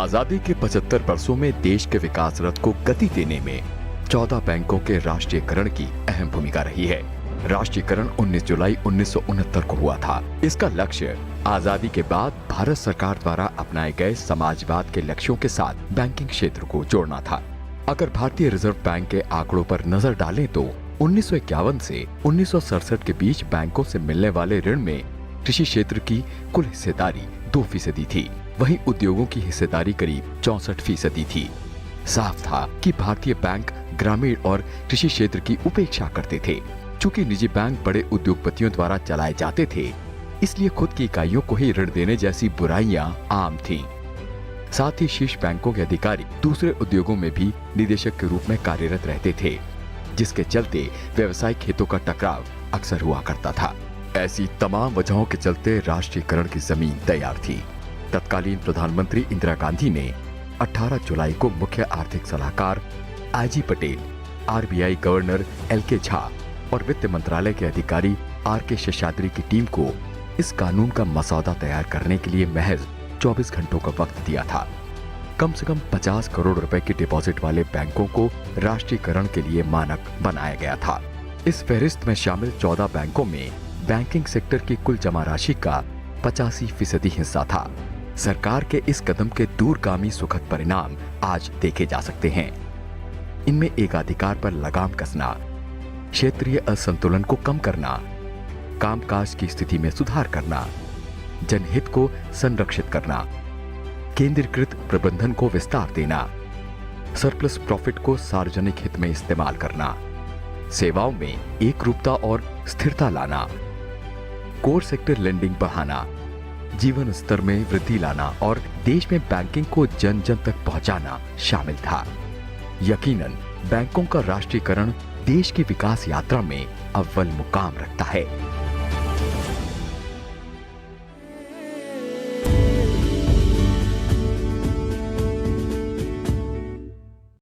आजादी के 75 वर्षों में देश के विकास रथ को गति देने में 14 बैंकों के राष्ट्रीयकरण की अहम भूमिका रही है। राष्ट्रीयकरण 19 जुलाई 1969 को हुआ था। इसका लक्ष्य आजादी के बाद भारत सरकार द्वारा अपनाए गए समाजवाद के लक्ष्यों के साथ बैंकिंग क्षेत्र को जोड़ना था। अगर भारतीय रिजर्व बैंक के आंकड़ों पर नजर डालें तो 1951 से 1967 के बीच बैंकों से मिलने वाले ऋण में कृषि क्षेत्र की कुल हिस्सेदारी 2% थी। वहीं उद्योगों की हिस्सेदारी करीब 64% थी। साफ था कि भारतीय बैंक ग्रामीण और कृषि क्षेत्र की उपेक्षा करते थे। चूंकि निजी बैंक बड़े उद्योगपतियों द्वारा चलाए जाते थे, इसलिए खुद की इकाइयों को ही ऋण देने जैसी बुराइयां आम थीं। साथ ही शीर्ष बैंकों के अधिकारी दूसरे उद्योगों में भी निदेशक के रूप में कार्यरत रहते थे, जिसके चलते व्यावसायिक हितों का टकराव अक्सर हुआ करता था। ऐसी तमाम वजहों के चलते राष्ट्रीयकरण की जमीन तैयार थी। तत्कालीन प्रधानमंत्री इंदिरा गांधी ने 18 जुलाई को मुख्य आर्थिक सलाहकार IG. Patel, RBI governor LK. Jha और वित्त मंत्रालय के अधिकारी आर.के. शेषाद्री की टीम को इस कानून का मसौदा तैयार करने के लिए महज 24 घंटों का वक्त दिया था। कम से कम 50 करोड़ रुपए की डिपॉजिट वाले बैंकों को राष्ट्रीयकरण के लिए मानक बनाया गया था। इस फहरिस्त में शामिल 14 बैंकों में बैंकिंग सेक्टर की कुल जमा राशि का 85% हिस्सा था। सरकार के इस कदम के दूरगामी सुखद परिणाम आज देखे जा सकते हैं। इनमें एकाधिकार पर लगाम कसना, क्षेत्रीय असंतुलन को कम करना, कामकाज की स्थिति में सुधार करना, जनहित को संरक्षित करना, केंद्रीकृत प्रबंधन को विस्तार देना, सरप्लस प्रॉफिट को सार्वजनिक हित में इस्तेमाल करना, सेवाओं में एकरूपता और स्थिरता लाना, कोर सेक्टर लेंडिंग बढ़ाना, जीवन स्तर में वृद्धि लाना और देश में बैंकिंग को जन जन तक पहुंचाना शामिल था। यकीनन बैंकों का राष्ट्रीयकरण देश की विकास यात्रा में अव्वल मुकाम रखता है।